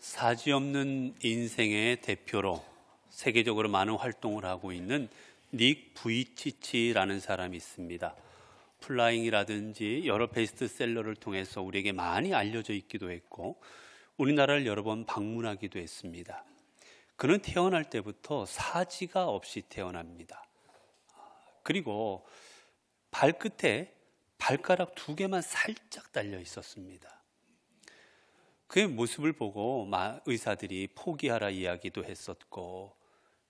사지없는 인생의 대표로 세계적으로 많은 활동을 하고 있는 닉 부이치치라는 사람이 있습니다. 플라잉이라든지 여러 베스트셀러를 통해서 우리에게 많이 알려져 있기도 했고 우리나라를 여러 번 방문하기도 했습니다. 그는 태어날 때부터 사지가 없이 태어납니다. 그리고 발끝에 발가락 2개만 살짝 달려 있었습니다. 그의 모습을 보고 의사들이 포기하라 이야기도 했었고,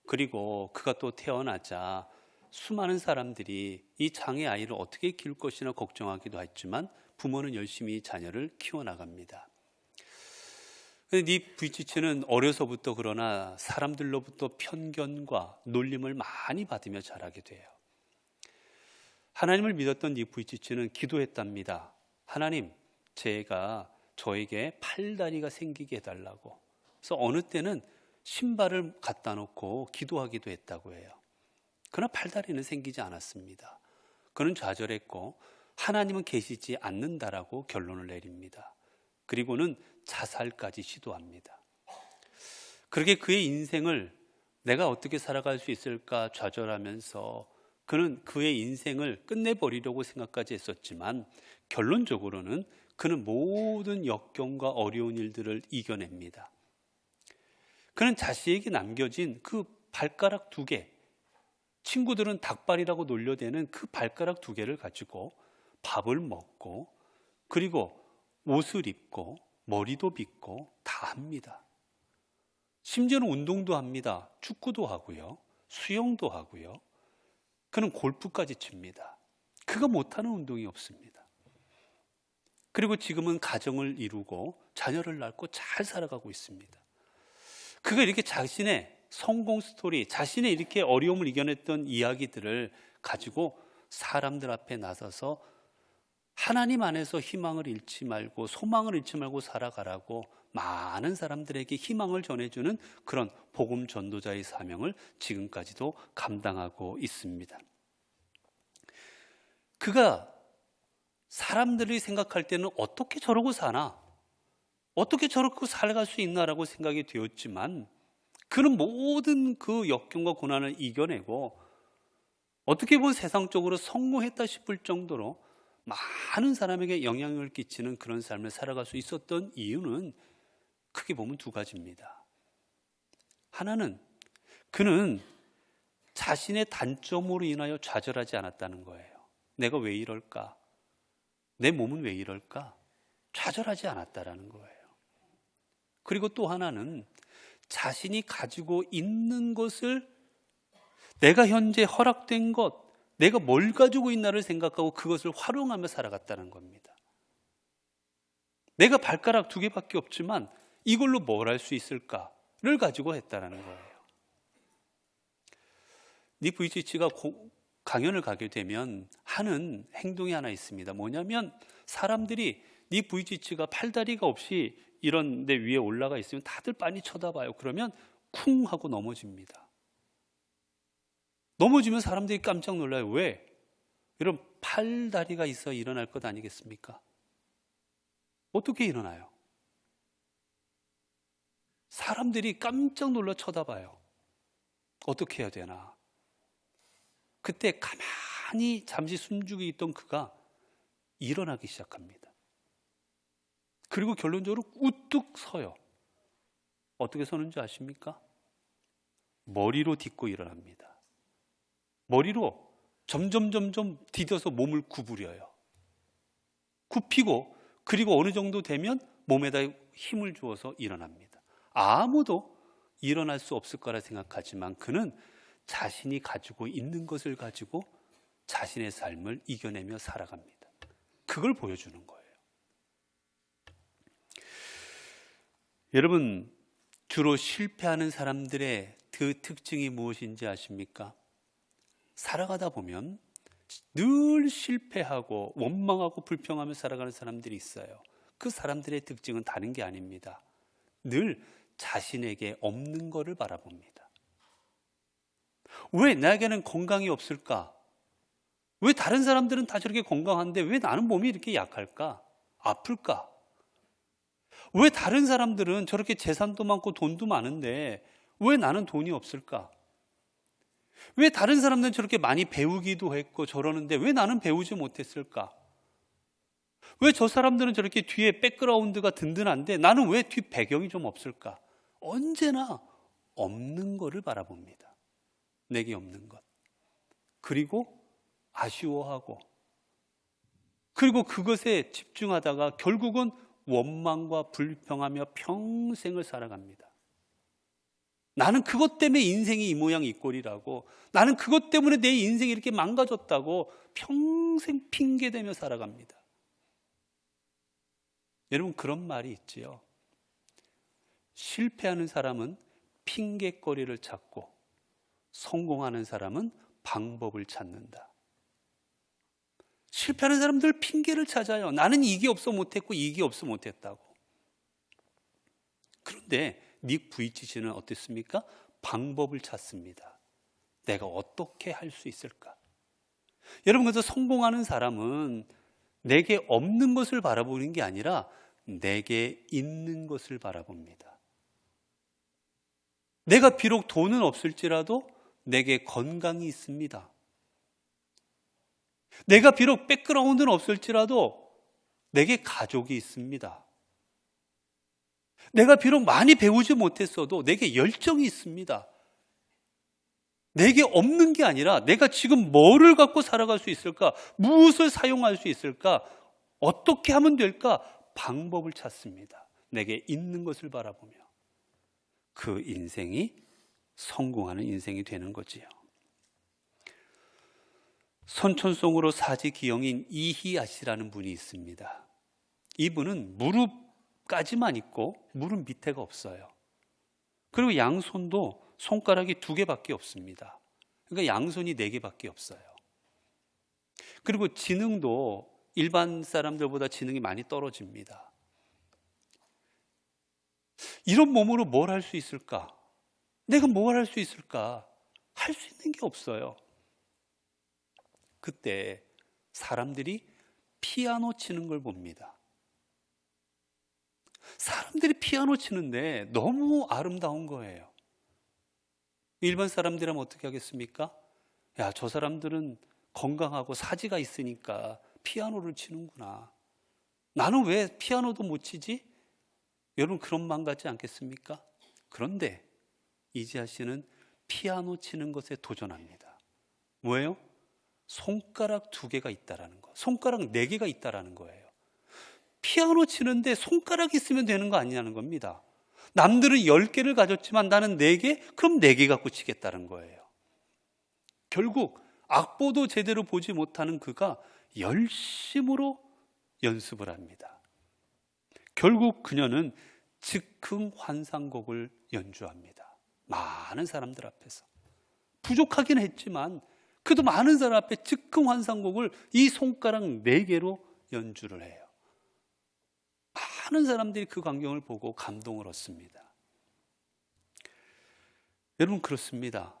그리고 그가 또 태어나자 수많은 사람들이 이 장애 아이를 어떻게 키울 것이나 걱정하기도 했지만 부모는 열심히 자녀를 키워나갑니다. 그런데 닉 부이치치는 어려서부터 그러나 사람들로부터 편견과 놀림을 많이 받으며 자라게 돼요. 하나님을 믿었던 닉 부이치치는 기도했답니다. 하나님, 제가 저에게 팔다리가 생기게 해달라고. 그래서 어느 때는 신발을 갖다 놓고 기도하기도 했다고 해요. 그러나 팔다리는 생기지 않았습니다. 그는 좌절했고 하나님은 계시지 않는다라고 결론을 내립니다. 그리고는 자살까지 시도합니다. 그렇게 그의 인생을 내가 어떻게 살아갈 수 있을까 좌절하면서 그는 그의 인생을 끝내버리려고 생각까지 했었지만 결론적으로는 그는 모든 역경과 어려운 일들을 이겨냅니다. 그는 자신에게 남겨진 그 발가락 2개, 친구들은 닭발이라고 놀려대는 그 발가락 2개를 가지고 밥을 먹고 그리고 옷을 입고 머리도 빗고 다 합니다. 심지어는 운동도 합니다. 축구도 하고요. 수영도 하고요. 그는 골프까지 칩니다. 그가 못하는 운동이 없습니다. 그리고 지금은 가정을 이루고 자녀를 낳고 잘 살아가고 있습니다. 그가 이렇게 자신의 성공 스토리, 자신의 이렇게 어려움을 이겨냈던 이야기들을 가지고 사람들 앞에 나서서 하나님 안에서 희망을 잃지 말고 소망을 잃지 말고 살아가라고 많은 사람들에게 희망을 전해주는 그런 복음 전도자의 사명을 지금까지도 감당하고 있습니다. 그가 사람들이 생각할 때는 어떻게 저러고 사나? 어떻게 저렇게 살아갈 수 있나라고 생각이 되었지만 그는 모든 그 역경과 고난을 이겨내고 어떻게 보면 세상적으로 성공했다 싶을 정도로 많은 사람에게 영향을 끼치는 그런 삶을 살아갈 수 있었던 이유는 크게 보면 2가지입니다. 하나는 그는 자신의 단점으로 인하여 좌절하지 않았다는 거예요. 내가 왜 이럴까? 내 몸은 왜 이럴까? 좌절하지 않았다라는 거예요. 그리고 또 하나는 자신이 가지고 있는 것을 내가 현재 허락된 것, 내가 뭘 가지고 있나를 생각하고 그것을 활용하며 살아갔다는 겁니다. 내가 발가락 2개밖에 없지만 이걸로 뭘 할 수 있을까를 가지고 했다는 거예요. 닉 부이치치가 강연을 가게 되면 하는 행동이 하나 있습니다. 뭐냐면 사람들이 닉 부이치치가 팔다리가 없이 이런 데 위에 올라가 있으면 다들 빤히 쳐다봐요. 그러면 쿵 하고 넘어집니다. 넘어지면 사람들이 깜짝 놀라요. 왜? 이런 팔다리가 있어 일어날 것 아니겠습니까? 어떻게 일어나요? 사람들이 깜짝 놀라 쳐다봐요. 어떻게 해야 되나? 그때 가만히 잠시 숨죽이 있던 그가 일어나기 시작합니다. 그리고 결론적으로 우뚝 서요. 어떻게 서는지 아십니까? 머리로 딛고 일어납니다. 머리로 점점 디뎌서 몸을 구부려요. 굽히고 그리고 어느 정도 되면 몸에다 힘을 주어서 일어납니다. 아무도 일어날 수 없을 거라 생각하지만 그는 자신이 가지고 있는 것을 가지고 자신의 삶을 이겨내며 살아갑니다. 그걸 보여주는 거예요. 여러분, 주로 실패하는 사람들의 그 특징이 무엇인지 아십니까? 살아가다 보면 늘 실패하고 원망하고 불평하며 살아가는 사람들이 있어요. 그 사람들의 특징은 다른 게 아닙니다. 늘 자신에게 없는 것을 바라봅니다. 왜 나에게는 건강이 없을까? 왜 다른 사람들은 다 저렇게 건강한데 왜 나는 몸이 이렇게 약할까? 아플까? 왜 다른 사람들은 저렇게 재산도 많고 돈도 많은데 왜 나는 돈이 없을까? 왜 다른 사람들은 저렇게 많이 배우기도 했고 저러는데 왜 나는 배우지 못했을까? 왜 저 사람들은 저렇게 뒤에 백그라운드가 든든한데 나는 왜 뒤 배경이 좀 없을까? 언제나 없는 거를 바라봅니다. 내게 없는 것. 그리고 아쉬워하고, 그리고 그것에 집중하다가 결국은 원망과 불평하며 평생을 살아갑니다. 나는 그것 때문에 인생이 이 모양 이 꼴이라고, 나는 그것 때문에 내 인생이 이렇게 망가졌다고 평생 핑계대며 살아갑니다. 여러분, 그런 말이 있지요. 실패하는 사람은 핑계거리를 찾고 성공하는 사람은 방법을 찾는다. 실패하는 사람들 핑계를 찾아요. 나는 이게 없어 못했고 이게 없어 못했다고. 그런데 닉 부이치치는 어땠습니까? 방법을 찾습니다. 내가 어떻게 할 수 있을까? 여러분, 그래서 성공하는 사람은 내게 없는 것을 바라보는 게 아니라 내게 있는 것을 바라봅니다. 내가 비록 돈은 없을지라도 내게 건강이 있습니다. 내가 비록 백그라운드는 없을지라도 내게 가족이 있습니다. 내가 비록 많이 배우지 못했어도 내게 열정이 있습니다. 내게 없는 게 아니라 내가 지금 뭐를 갖고 살아갈 수 있을까? 무엇을 사용할 수 있을까? 어떻게 하면 될까? 방법을 찾습니다. 내게 있는 것을 바라보며 그 인생이 성공하는 인생이 되는 거지요. 선천성으로 사지기형인 이희아 씨라는 분이 있습니다. 이분은 무릎까지만 있고 무릎 밑에가 없어요. 그리고 양손도 손가락이 2개밖에 없습니다. 그러니까 양손이 4개밖에 없어요. 그리고 지능도 일반 사람들보다 지능이 많이 떨어집니다. 이런 몸으로 뭘 할 수 있을까? 내가 뭘 할 수 있을까? 할 수 있는 게 없어요. 그때 사람들이 피아노 치는 걸 봅니다. 사람들이 피아노 치는데 너무 아름다운 거예요. 일반 사람들이라면 어떻게 하겠습니까? 야, 저 사람들은 건강하고 사지가 있으니까 피아노를 치는구나. 나는 왜 피아노도 못 치지? 여러분, 그런 마음 같지 않겠습니까? 그런데 이지아 씨는 피아노 치는 것에 도전합니다. 뭐예요? 손가락 2개가 있다라는 거. 손가락 4개가 있다라는 거예요. 피아노 치는데 손가락이 있으면 되는 거 아니냐는 겁니다. 남들은 10개를 가졌지만 나는 4개? 그럼 4개 갖고 치겠다는 거예요. 결국 악보도 제대로 보지 못하는 그가 열심으로 연습을 합니다. 결국 그녀는 즉흥 환상곡을 연주합니다. 많은 사람들 앞에서. 부족하긴 했지만 그래도 많은 사람 앞에 즉흥 환상곡을 이 손가락 4개로 연주를 해요. 많은 사람들이 그 광경을 보고 감동을 얻습니다. 여러분, 그렇습니다.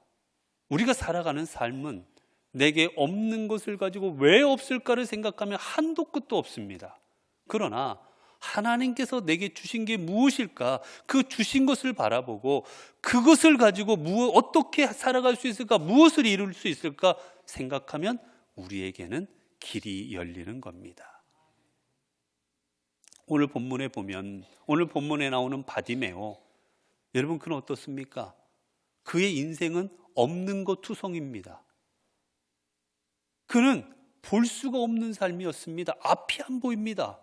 우리가 살아가는 삶은 내게 없는 것을 가지고 왜 없을까를 생각하면 한도 끝도 없습니다. 그러나 하나님께서 내게 주신 게 무엇일까? 그 주신 것을 바라보고 그것을 가지고 어떻게 살아갈 수 있을까? 무엇을 이룰 수 있을까? 생각하면 우리에게는 길이 열리는 겁니다. 오늘 본문에 보면, 오늘 본문에 나오는 바디메오, 여러분, 그는 어떻습니까? 그의 인생은 없는 것 투성입니다. 그는 볼 수가 없는 삶이었습니다. 앞이 안 보입니다.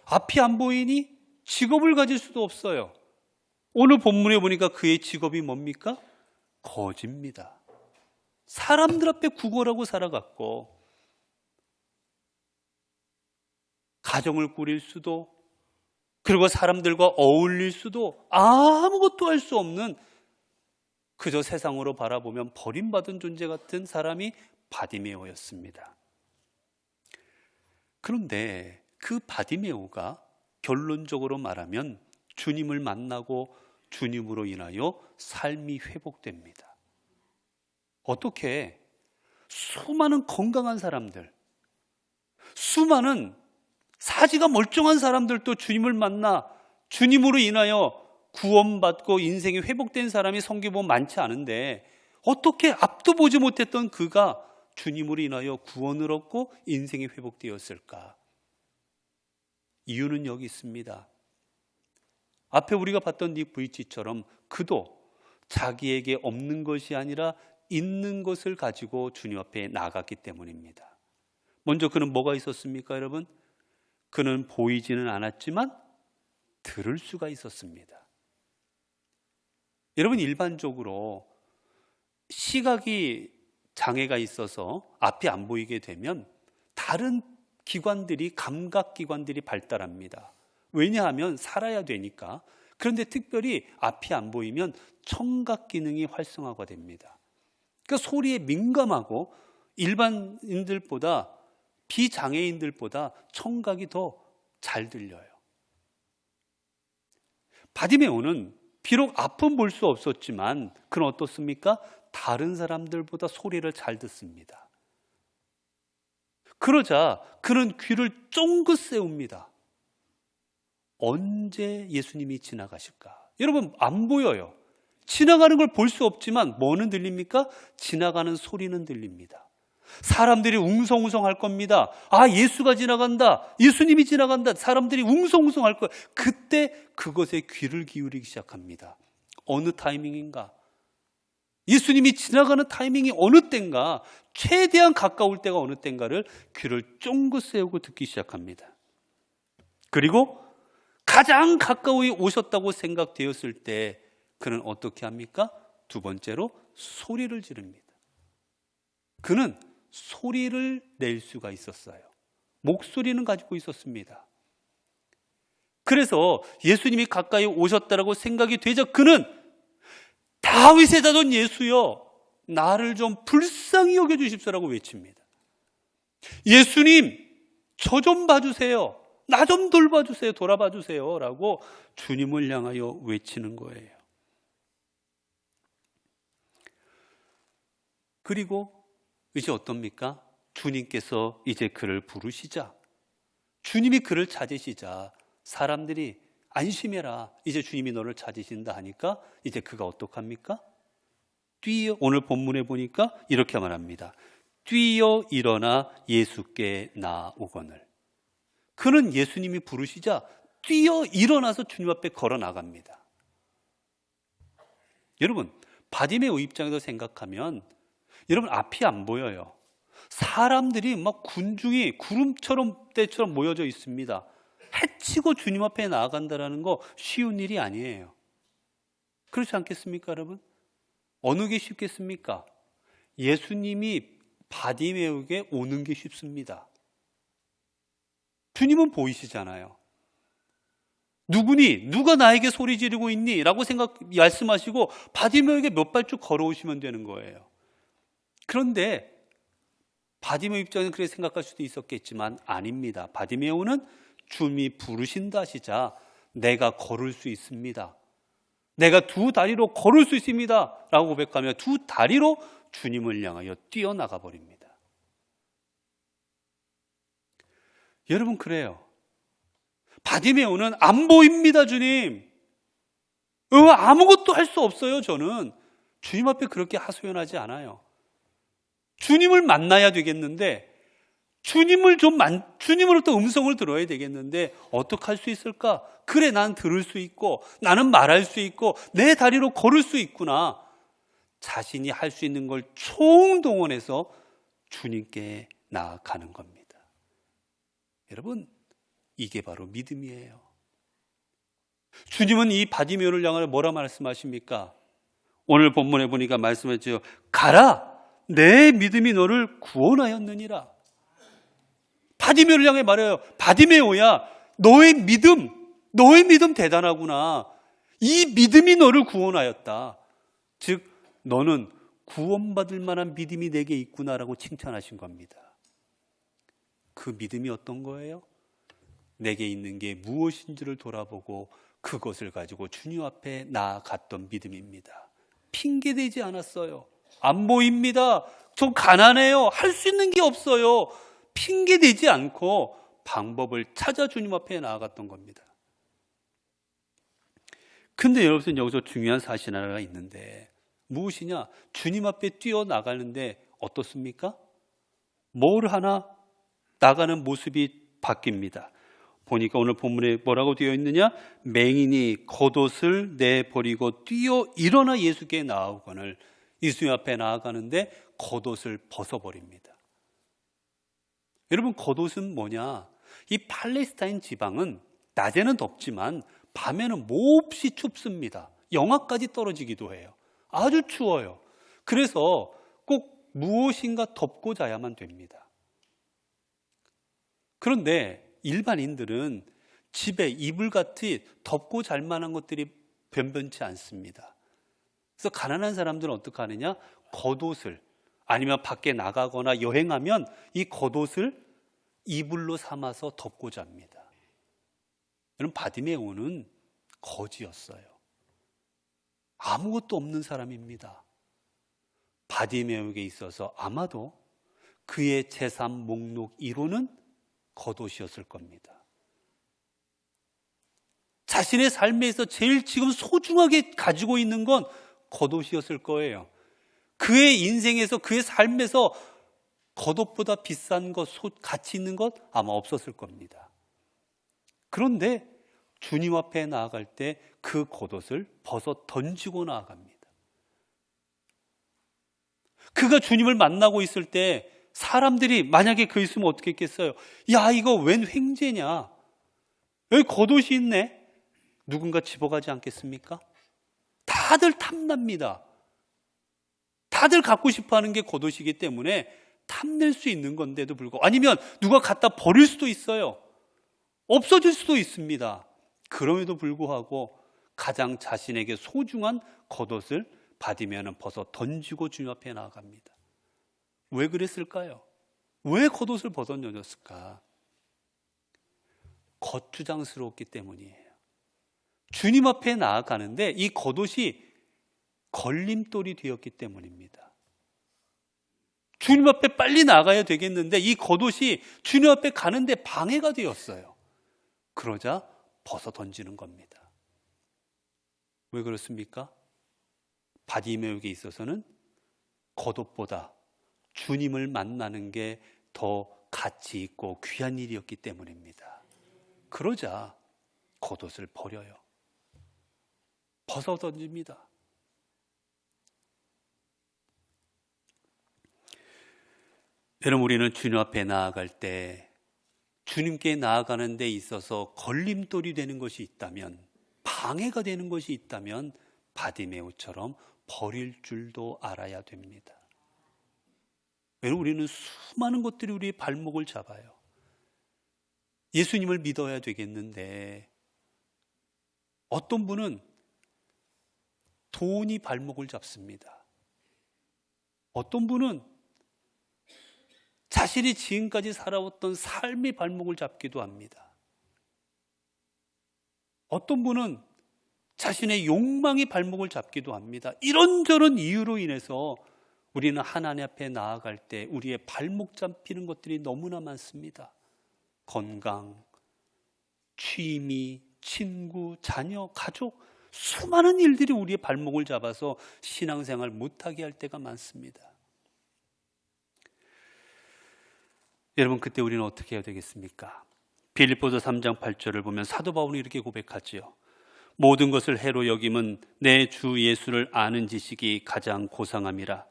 앞이 안 보이니 직업을 가질 수도 없어요. 오늘 본문에 보니까 그의 직업이 뭡니까? 거지입니다. 사람들 앞에 구걸하고 살아갔고, 가정을 꾸릴 수도, 그리고 사람들과 어울릴 수도 아무것도 할 수 없는, 그저 세상으로 바라보면 버림받은 존재 같은 사람이 바디메오였습니다. 그런데 그 바디메오가 결론적으로 말하면 주님을 만나고 주님으로 인하여 삶이 회복됩니다. 어떻게? 수많은 건강한 사람들, 수많은 사지가 멀쩡한 사람들도 주님을 만나 주님으로 인하여 구원받고 인생이 회복된 사람이 성경에 보면 많지 않은데 어떻게 앞도 보지 못했던 그가 주님으로 인하여 구원을 얻고 인생이 회복되었을까? 이유는 여기 있습니다. 앞에 우리가 봤던 닉 브이치처럼 그도 자기에게 없는 것이 아니라 있는 것을 가지고 주님 앞에 나갔기 때문입니다. 먼저 그는 뭐가 있었습니까, 여러분? 그는 보이지는 않았지만 들을 수가 있었습니다. 여러분, 일반적으로 시각이 장애가 있어서 앞이 안 보이게 되면 다른 기관들이, 감각기관들이 발달합니다. 왜냐하면 살아야 되니까. 그런데 특별히 앞이 안 보이면 청각 기능이 활성화가 됩니다. 그러니까 소리에 민감하고 일반인들보다, 비장애인들보다 청각이 더 잘 들려요. 바디메오는 비록 앞은 볼 수 없었지만 그는 어떻습니까? 다른 사람들보다 소리를 잘 듣습니다. 그러자 그는 귀를 쫑긋 세웁니다. 언제 예수님이 지나가실까? 여러분, 안 보여요. 지나가는 걸 볼 수 없지만 뭐는 들립니까? 지나가는 소리는 들립니다. 사람들이 웅성웅성할 겁니다. 아, 예수가 지나간다, 예수님이 지나간다. 사람들이 웅성웅성할 거예요. 그때 그것에 귀를 기울이기 시작합니다. 어느 타이밍인가? 예수님이 지나가는 타이밍이 어느 때인가? 최대한 가까울 때가 어느 때인가를 귀를 쫑긋 세우고 듣기 시작합니다. 그리고 가장 가까이 오셨다고 생각되었을 때 그는 어떻게 합니까? 두 번째로 소리를 지릅니다. 그는 소리를 낼 수가 있었어요. 목소리는 가지고 있었습니다. 그래서 예수님이 가까이 오셨다라고 생각이 되자 그는 다윗의 자손 예수여, 나를 좀 불쌍히 여겨주십시오라고 외칩니다. 예수님, 저 좀 봐주세요. 나 좀 돌봐주세요. 돌아봐주세요. 라고 주님을 향하여 외치는 거예요. 그리고 이제 어떻습니까? 주님께서 이제 그를 부르시자, 주님이 그를 찾으시자 사람들이 안심해라, 이제 주님이 너를 찾으신다 하니까 이제 그가 어떡합니까? 뛰어, 오늘 본문에 보니까 이렇게 말합니다. 뛰어 일어나 예수께 나오거늘. 그는 예수님이 부르시자 뛰어 일어나서 주님 앞에 걸어 나갑니다. 여러분, 바디메오 입장에서 생각하면 여러분, 앞이 안 보여요. 사람들이 막 군중이 구름처럼 때처럼 모여져 있습니다. 해치고 주님 앞에 나아간다는 거 쉬운 일이 아니에요. 그렇지 않겠습니까, 여러분? 어느 게 쉽겠습니까? 예수님이 바디메오에게 오는 게 쉽습니다. 주님은 보이시잖아요. 누구니? 누가 나에게 소리 지르고 있니? 라고 말씀하시고 바디메오에게 몇 발쭉 걸어오시면 되는 거예요. 그런데 바디메오 입장에서는 그렇게 생각할 수도 있었겠지만 아닙니다. 바디메오는 주님이 부르신다 하시자 내가 걸을 수 있습니다, 내가 두 다리로 걸을 수 있습니다 라고 고백하며 두 다리로 주님을 향하여 뛰어나가 버립니다. 여러분, 그래요. 바디메오는 안 보입니다. 주님, 아무것도 할 수 없어요. 저는 주님 앞에 그렇게 하소연하지 않아요. 주님을 만나야 되겠는데, 주님으로부터 음성을 들어야 되겠는데 어떻게 할 수 있을까? 그래, 난 들을 수 있고 나는 말할 수 있고 내 다리로 걸을 수 있구나. 자신이 할 수 있는 걸 총동원해서 주님께 나아가는 겁니다. 여러분, 이게 바로 믿음이에요. 주님은 이 바디메오를 향하여 뭐라 말씀하십니까? 오늘 본문에 보니까 말씀했죠. 가라, 내 믿음이 너를 구원하였느니라. 바디메오를 향해 말해요. 바디메오야, 너의 믿음 대단하구나. 이 믿음이 너를 구원하였다. 즉, 너는 구원받을 만한 믿음이 내게 있구나라고 칭찬하신 겁니다. 그 믿음이 어떤 거예요? 내게 있는 게 무엇인지를 돌아보고 그것을 가지고 주님 앞에 나아갔던 믿음입니다. 핑계대지 않았어요. 안 보입니다. 좀 가난해요. 할 수 있는 게 없어요. 핑계대지 않고 방법을 찾아 주님 앞에 나아갔던 겁니다. 근데 여러분, 여기서 중요한 사실 하나가 있는데 무엇이냐? 주님 앞에 뛰어나가는데 어떻습니까? 뭘 하나 나가는 모습이 바뀝니다. 보니까 오늘 본문에 뭐라고 되어 있느냐? 맹인이 겉옷을 내버리고 뛰어 일어나 예수께 나아오거늘. 예수님 앞에 나아가는데 겉옷을 벗어버립니다. 여러분, 겉옷은 뭐냐? 이 팔레스타인 지방은 낮에는 덥지만 밤에는 몹시 춥습니다. 영하까지 떨어지기도 해요. 아주 추워요. 그래서 꼭 무엇인가 덮고 자야만 됩니다. 그런데 일반인들은 집에 이불같이 덮고 잘 만한 것들이 변변치 않습니다. 그래서 가난한 사람들은 어떻게 하느냐? 겉옷을, 아니면 밖에 나가거나 여행하면 이 겉옷을 이불로 삼아서 덮고 잡니다. 여러분, 바디메오는 거지였어요. 아무것도 없는 사람입니다. 바디메오에게 있어서 아마도 그의 재산 목록 1호는 겉옷이었을 겁니다. 자신의 삶에서 제일 지금 소중하게 가지고 있는 건 겉옷이었을 거예요. 그의 인생에서, 그의 삶에서 겉옷보다 비싼 것, 가치 있는 것 아마 없었을 겁니다. 그런데 주님 앞에 나아갈 때 그 겉옷을 벗어 던지고 나아갑니다. 그가 주님을 만나고 있을 때 사람들이 만약에 그 있으면 어떻게 했겠어요? 야, 이거 웬 횡재냐? 여기 겉옷이 있네? 누군가 집어가지 않겠습니까? 다들 탐납니다. 다들 갖고 싶어하는 게 겉옷이기 때문에 탐낼 수 있는 건데도 불구하고, 아니면 누가 갖다 버릴 수도 있어요. 없어질 수도 있습니다. 그럼에도 불구하고 가장 자신에게 소중한 겉옷을 바디메오는 벗어 던지고 주님 앞에 나아갑니다. 왜 그랬을까요? 왜 겉옷을 벗어 던졌을까? 거추장스러웠기 때문이에요. 주님 앞에 나아가는데 이 겉옷이 걸림돌이 되었기 때문입니다. 주님 앞에 빨리 나가야 되겠는데 이 겉옷이 주님 앞에 가는데 방해가 되었어요. 그러자 벗어 던지는 겁니다. 왜 그렇습니까? 바디메오에게 있어서는 겉옷보다 주님을 만나는 게 더 가치 있고 귀한 일이었기 때문입니다. 그러자 겉옷을 버려요. 벗어 던집니다. 여러분, 우리는 주님 앞에 나아갈 때 주님께 나아가는 데 있어서 걸림돌이 되는 것이 있다면, 방해가 되는 것이 있다면 바디메오처럼 버릴 줄도 알아야 됩니다. 여러분, 우리는 수많은 것들이 우리의 발목을 잡아요. 예수님을 믿어야 되겠는데 어떤 분은 돈이 발목을 잡습니다. 어떤 분은 자신이 지금까지 살아왔던 삶이 발목을 잡기도 합니다. 어떤 분은 자신의 욕망이 발목을 잡기도 합니다. 이런저런 이유로 인해서 우리는 하나님 앞에 나아갈 때 우리의 발목 잡히는 것들이 너무나 많습니다. 건강, 취미, 친구, 자녀, 가족, 수많은 일들이 우리의 발목을 잡아서 신앙생활 못하게 할 때가 많습니다. 여러분, 그때 우리는 어떻게 해야 되겠습니까? 빌립보서 3장 8절을 보면 사도 바울은 이렇게 고백하지요. 모든 것을 해로 여김은 내 주 예수를 아는 지식이 가장 고상함이라.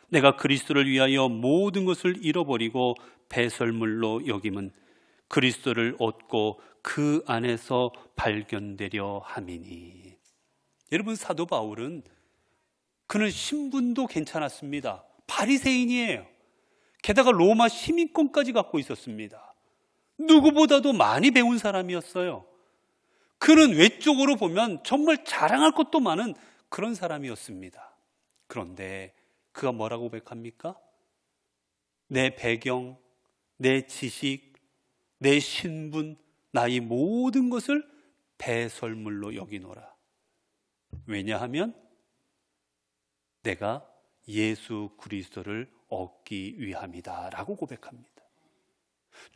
내가 그리스도를 위하여 모든 것을 잃어버리고 배설물로 여김은 그리스도를 얻고 그 안에서 발견되려 함이니. 여러분, 사도 바울은 그는 신분도 괜찮았습니다. 바리새인이에요. 게다가 로마 시민권까지 갖고 있었습니다. 누구보다도 많이 배운 사람이었어요. 그는 외적으로 보면 정말 자랑할 것도 많은 그런 사람이었습니다. 그런데 그가 뭐라고 고백합니까? 내 배경, 내 지식, 내 신분, 나의 모든 것을 배설물로 여기노라. 왜냐하면 내가 예수 그리스도를 얻기 위함이다 라고 고백합니다.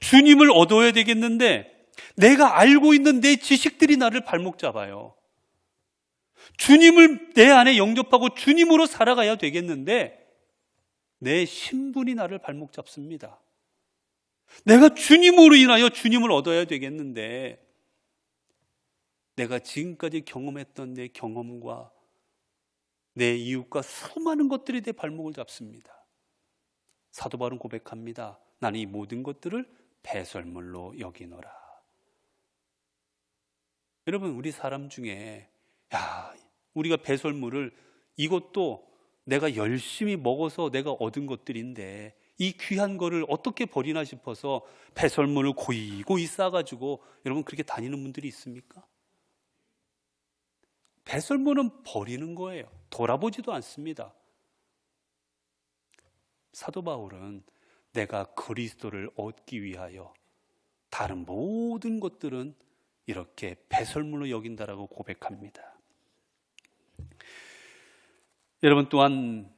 주님을 얻어야 되겠는데 내가 알고 있는 내 지식들이 나를 발목 잡아요. 주님을 내 안에 영접하고 주님으로 살아가야 되겠는데 내 신분이 나를 발목 잡습니다. 내가 주님으로 인하여 주님을 얻어야 되겠는데 내가 지금까지 경험했던 내 경험과 내 이웃과 수많은 것들이 내 발목을 잡습니다. 사도 바울은 고백합니다. 나는 이 모든 것들을 배설물로 여기노라. 여러분, 우리 사람 중에 우리가 배설물을, 이것도 내가 열심히 먹어서 내가 얻은 것들인데 이 귀한 거를 어떻게 버리나 싶어서 배설물을 고이고이 싸가지고 여러분 그렇게 다니는 분들이 있습니까? 배설물은 버리는 거예요. 돌아보지도 않습니다. 사도 바울은 내가 그리스도를 얻기 위하여 다른 모든 것들은 이렇게 배설물로 여긴다라고 고백합니다. 여러분, 또한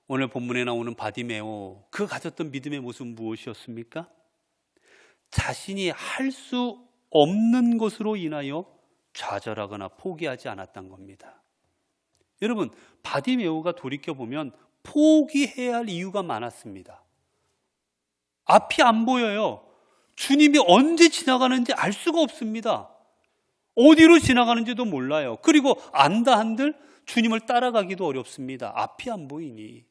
오늘 본문에 나오는 바디메오, 그 가졌던 믿음의 모습은 무엇이었습니까? 자신이 할 수 없는 것으로 인하여 좌절하거나 포기하지 않았던 겁니다. 여러분, 바디메오가 돌이켜보면 포기해야 할 이유가 많았습니다. 앞이 안 보여요. 주님이 언제 지나가는지 알 수가 없습니다. 어디로 지나가는지도 몰라요. 그리고 안다 한들 주님을 따라가기도 어렵습니다. 앞이 안 보이니.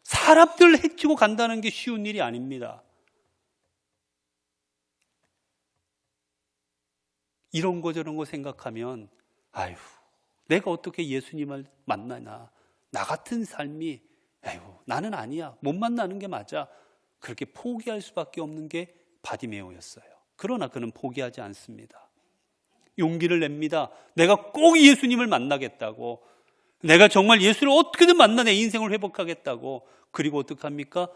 사람들 해치고 간다는 게 쉬운 일이 아닙니다. 이런 거 저런 거 생각하면 내가 어떻게 예수님을 만나나, 나 같은 삶이 나는 아니야, 못 만나는 게 맞아, 그렇게 포기할 수밖에 없는 게 바디메오였어요. 그러나 그는 포기하지 않습니다. 용기를 냅니다. 내가 꼭 예수님을 만나겠다고, 내가 정말 예수를 어떻게든 만나 내 인생을 회복하겠다고. 그리고 어떻게 합니까?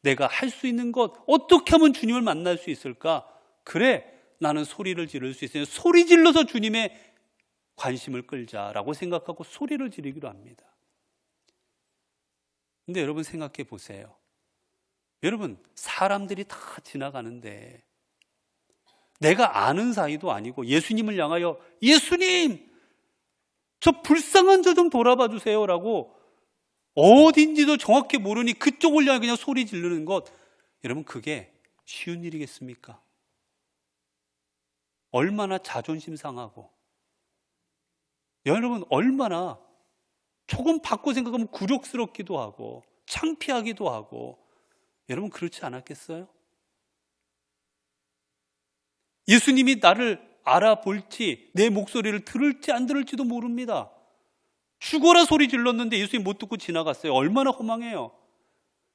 내가 할 수 있는 것, 어떻게 하면 주님을 만날 수 있을까? 그래, 나는 소리를 지를 수 있어요. 소리 질러서 주님의 관심을 끌자라고 생각하고 소리를 지르기로 합니다. 근데 여러분 생각해 보세요. 여러분, 사람들이 다 지나가는데 내가 아는 사이도 아니고 예수님을 향하여 예수님, 저 불쌍한 저 좀 돌아봐 주세요라고 어딘지도 정확히 모르니 그쪽을 향해 그냥 소리 지르는 것, 여러분 그게 쉬운 일이겠습니까? 얼마나 자존심 상하고, 여러분 얼마나 조금 바꿔 생각하면 굴욕스럽기도 하고 창피하기도 하고, 여러분 그렇지 않았겠어요? 예수님이 나를 알아볼지 내 목소리를 들을지 안 들을지도 모릅니다. 죽어라 소리 질렀는데 예수님 못 듣고 지나갔어요. 얼마나 허망해요.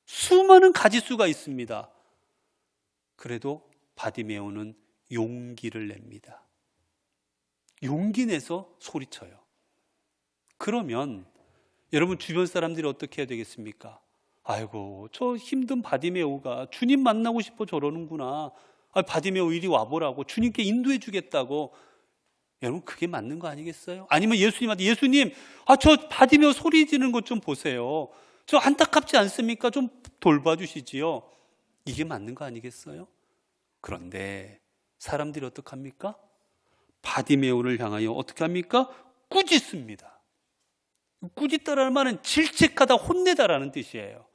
수많은 가지수가 있습니다. 그래도 바디메오는 용기를 냅니다. 용기 내서 소리쳐요. 그러면 여러분 주변 사람들이 어떻게 해야 되겠습니까? 아이고, 저 힘든 바디메오가 주님 만나고 싶어 저러는구나. 바디메오 이리 와보라고, 주님께 인도해 주겠다고. 여러분 그게 맞는 거 아니겠어요? 아니면 예수님한테, 예수님, 저 바디메오 소리 지르는 것 좀 보세요. 저 안타깝지 않습니까? 좀 돌봐주시지요. 이게 맞는 거 아니겠어요? 그런데 사람들이 어떻게 합니까? 바디메오를 향하여 어떻게 합니까? 꾸짖습니다. 꾸짖다라는 말은 질책하다, 혼내다라는 뜻이에요.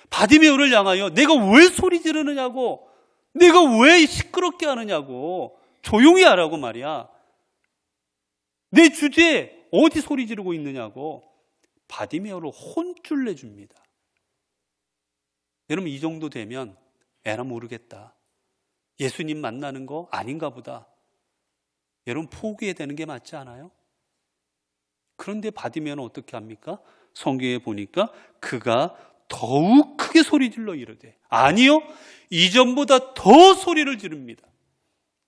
바디메오를 향하여 내가 왜 소리 지르느냐고, 내가 왜 시끄럽게 하느냐고, 조용히 하라고 말이야. 내 주제에 어디 소리 지르고 있느냐고 바디메오로 혼쭐 내줍니다. 여러분 이 정도 되면 에라 모르겠다, 예수님 만나는 거 아닌가 보다, 여러분 포기해야 되는 게 맞지 않아요? 그런데 바디메오는 어떻게 합니까? 성경에 보니까 그가 더욱 크게 소리 질러 이르되, 아니요, 이전보다 더 소리를 지릅니다.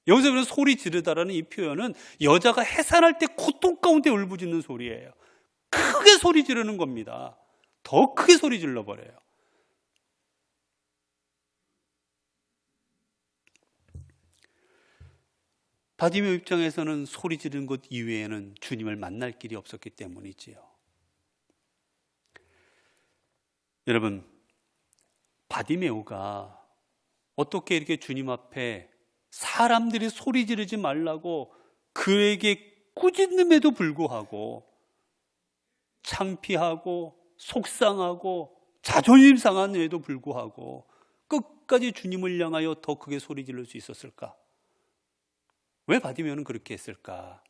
여기서 그런 소리 지르다라는 이 표현은 여자가 해산할 때 고통 가운데 울부짖는 소리예요. 크게 소리 지르는 겁니다. 더 크게 소리 질러버려요. 바디메오 입장에서는 소리 지르는 것 이외에는 주님을 만날 길이 없었기 때문이지요. 여러분, 바디메오가 어떻게 이렇게 주님 앞에 사람들이 소리 지르지 말라고 그에게 꾸짖음에도 불구하고 창피하고 속상하고 자존심 상함에도 불구하고 끝까지 주님을 향하여 더 크게 소리 지를 수 있었을까? 왜 바디메오는 그렇게 했을까?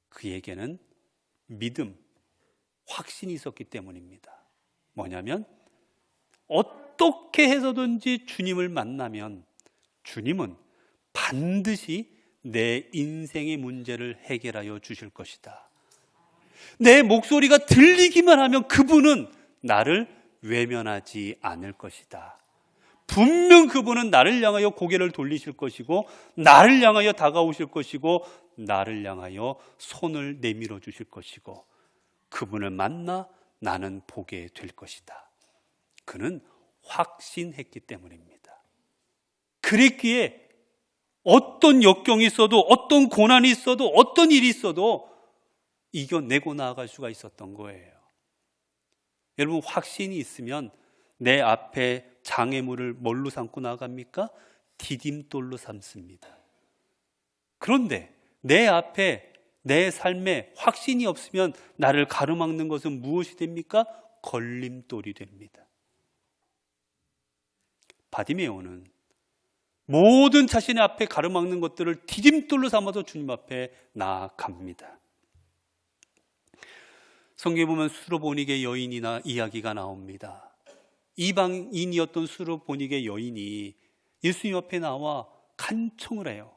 그에게는 믿음, 확신이 있었기 때문입니다. 뭐냐면 어떻게 해서든지 주님을 만나면 주님은 반드시 내 인생의 문제를 해결하여 주실 것이다. 내 목소리가 들리기만 하면 그분은 나를 외면하지 않을 것이다. 분명 그분은 나를 향하여 고개를 돌리실 것이고 나를 향하여 다가오실 것이고 나를 향하여 손을 내밀어 주실 것이고 그분을 만나 나는 보게 될 것이다. 그는 확신했기 때문입니다. 그랬기에 어떤 역경이 있어도 어떤 고난이 있어도 어떤 일이 있어도 이겨내고 나아갈 수가 있었던 거예요. 여러분, 확신이 있으면 내 앞에 장애물을 뭘로 삼고 나갑니까? 디딤돌로 삼습니다. 그런데 내 앞에 내 삶에 확신이 없으면 나를 가로막는 것은 무엇이 됩니까? 걸림돌이 됩니다. 바디메오는 모든 자신의 앞에 가로막는 것들을 디딤돌로 삼아서 주님 앞에 나아갑니다. 성경에 보면 수로보니게 여인이나 이야기가 나옵니다. 이방인이었던 수로보니게 여인이 예수님 앞에 나와 간청을 해요.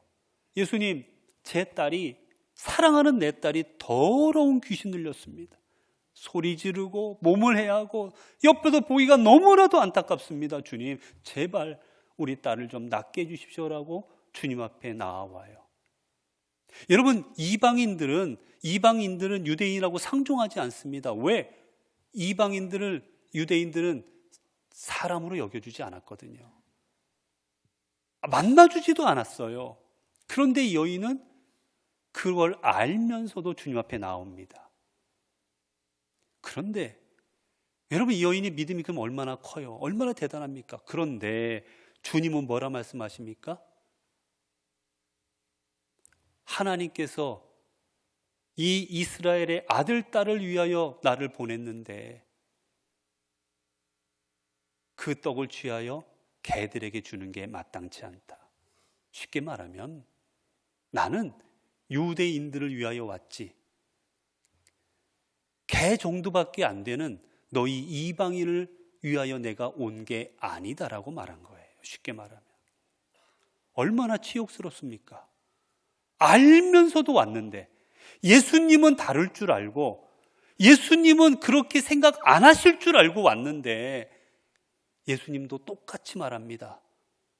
예수님, 제 딸이, 사랑하는 내 딸이 더러운 귀신 들렸습니다. 소리 지르고 몸을 해야 하고 옆에서 보기가 너무나도 안타깝습니다. 주님, 제발 우리 딸을 좀 낫게 해주십시오라고 주님 앞에 나와요. 여러분, 이방인들은 유대인이라고 상종하지 않습니다. 왜? 유대인들은 사람으로 여겨주지 않았거든요. 만나주지도 않았어요. 그런데 이 여인은 그걸 알면서도 주님 앞에 나옵니다. 그런데 여러분, 이 여인의 믿음이 그럼 얼마나 커요? 얼마나 대단합니까? 그런데 주님은 뭐라 말씀하십니까? 하나님께서 이 이스라엘의 아들, 딸을 위하여 나를 보냈는데 그 떡을 취하여 개들에게 주는 게 마땅치 않다. 쉽게 말하면 나는 유대인들을 위하여 왔지, 개 정도밖에 안 되는 너희 이방인을 위하여 내가 온 게 아니다라고 말한 거예요. 쉽게 말하면 얼마나 치욕스럽습니까? 알면서도 왔는데, 예수님은 다를 줄 알고 예수님은 그렇게 생각 안 하실 줄 알고 왔는데 예수님도 똑같이 말합니다.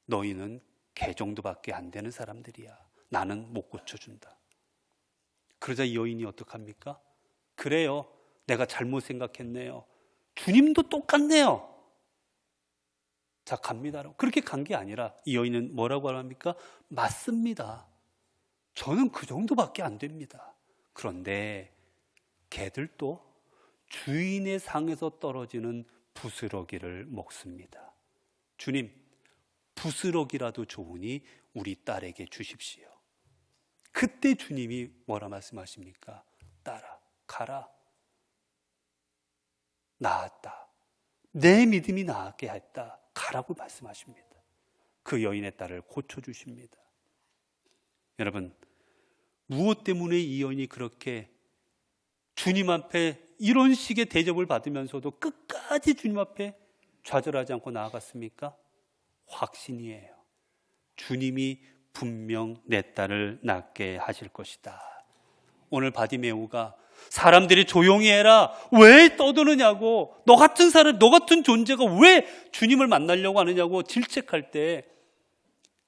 너희는 개 정도밖에 안 되는 사람들이야. 나는 못 고쳐준다. 그러자 이 여인이 어떡합니까? 그래요, 내가 잘못 생각했네요. 주님도 똑같네요. 자, 갑니다. 그렇게 간 게 아니라 이 여인은 뭐라고 합니까? 맞습니다. 저는 그 정도밖에 안 됩니다. 그런데 개들도 주인의 상에서 떨어지는 부스러기를 먹습니다. 주님, 부스러기라도 좋으니 우리 딸에게 주십시오. 그때 주님이 뭐라 말씀하십니까? 딸아, 가라. 나았다. 내 믿음이 나았게 했다. 가라고 말씀하십니다. 그 여인의 딸을 고쳐주십니다. 여러분, 무엇 때문에 이 여인이 그렇게 주님 앞에 이런 식의 대접을 받으면서도 끝까지 주님 앞에 좌절하지 않고 나아갔습니까? 확신이에요. 주님이 분명 내 딸을 낫게 하실 것이다. 오늘 바디메오가 사람들이 조용히 해라, 왜 떠드느냐고, 너 같은 사람, 너 같은 존재가 왜 주님을 만나려고 하느냐고 질책할 때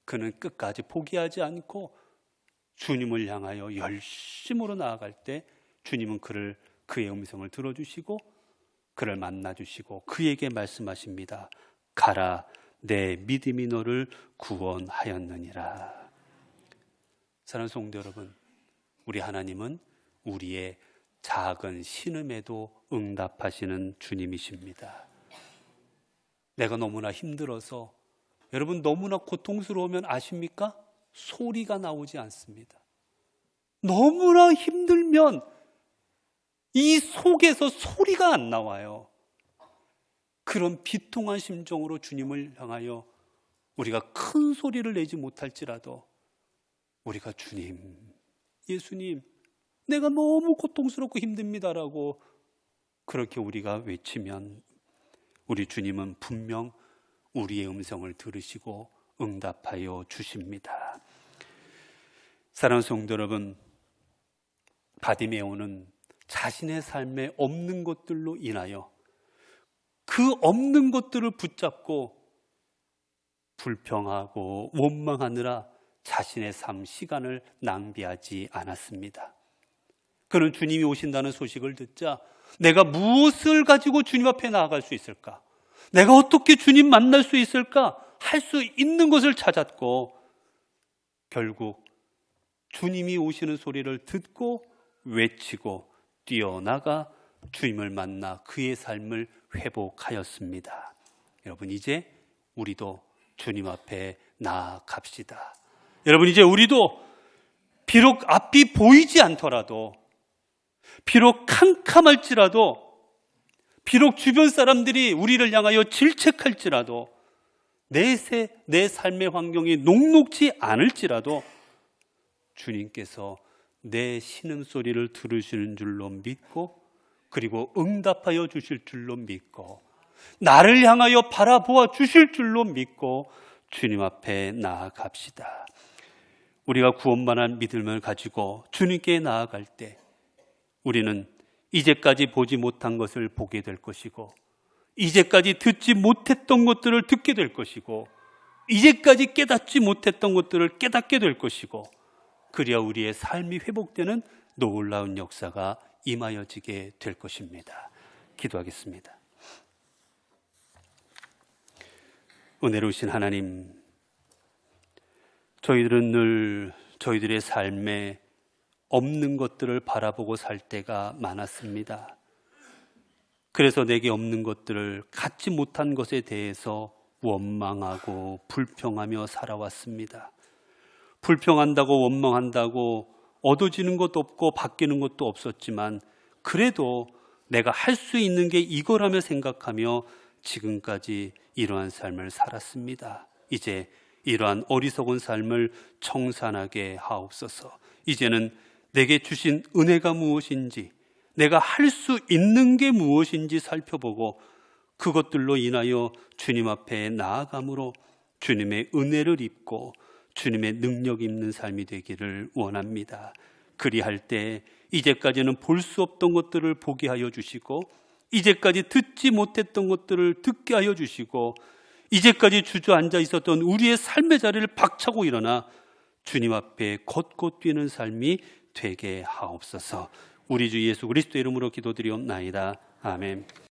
그는 끝까지 포기하지 않고 주님을 향하여 열심으로 나아갈 때 주님은 그의 음성을 들어주시고 그를 만나주시고 그에게 말씀하십니다. 가라, 내 믿음이 너를 구원하였느니라. 사랑하는 성도 여러분, 우리 하나님은 우리의 작은 신음에도 응답하시는 주님이십니다. 내가 너무나 힘들어서, 여러분 너무나 고통스러우면 아십니까? 소리가 나오지 않습니다. 너무나 힘들면 이 속에서 소리가 안 나와요. 그런 비통한 심정으로 주님을 향하여 우리가 큰 소리를 내지 못할지라도 우리가 주님, 예수님, 내가 너무 고통스럽고 힘듭니다라고 그렇게 우리가 외치면 우리 주님은 분명 우리의 음성을 들으시고 응답하여 주십니다. 사랑하는 성도 여러분, 바디메오는 자신의 삶에 없는 것들로 인하여 그 없는 것들을 붙잡고 불평하고 원망하느라 자신의 삶 시간을 낭비하지 않았습니다. 그는 주님이 오신다는 소식을 듣자 내가 무엇을 가지고 주님 앞에 나아갈 수 있을까? 내가 어떻게 주님 만날 수 있을까? 할 수 있는 것을 찾았고 결국 주님이 오시는 소리를 듣고 외치고 뛰어나가 주님을 만나 그의 삶을 회복하였습니다. 여러분, 이제 우리도 주님 앞에 나아갑시다. 여러분, 이제 우리도 비록 앞이 보이지 않더라도, 비록 캄캄할지라도, 비록 주변 사람들이 우리를 향하여 질책할지라도, 내 삶의 환경이 녹록지 않을지라도 주님께서 내 신음소리를 들으시는 줄로 믿고, 그리고 응답하여 주실 줄로 믿고, 나를 향하여 바라보아 주실 줄로 믿고 주님 앞에 나아갑시다. 우리가 구원만한 믿음을 가지고 주님께 나아갈 때 우리는 이제까지 보지 못한 것을 보게 될 것이고, 이제까지 듣지 못했던 것들을 듣게 될 것이고, 이제까지 깨닫지 못했던 것들을 깨닫게 될 것이고, 그리야 우리의 삶이 회복되는 놀라운 역사가 임하여지게 될 것입니다. 기도하겠습니다. 은혜로우신 하나님, 저희들은 늘 저희들의 삶에 없는 것들을 바라보고 살 때가 많았습니다. 그래서 내게 없는 것들을 갖지 못한 것에 대해서 원망하고 불평하며 살아왔습니다. 불평한다고 원망한다고 얻어지는 것도 없고 바뀌는 것도 없었지만 그래도 내가 할 수 있는 게 이거라며 생각하며 지금까지 이러한 삶을 살았습니다. 이제 이러한 어리석은 삶을 청산하게 하옵소서. 이제는 내게 주신 은혜가 무엇인지, 내가 할 수 있는 게 무엇인지 살펴보고 그것들로 인하여 주님 앞에 나아감으로 주님의 은혜를 입고 주님의 능력 있는 삶이 되기를 원합니다. 그리할 때 이제까지는 볼 수 없던 것들을 보게 하여 주시고, 이제까지 듣지 못했던 것들을 듣게 하여 주시고, 이제까지 주저앉아 있었던 우리의 삶의 자리를 박차고 일어나 주님 앞에 걷고 뛰는 삶이 되게 하옵소서. 우리 주 예수 그리스도의 이름으로 기도드리옵나이다. 아멘.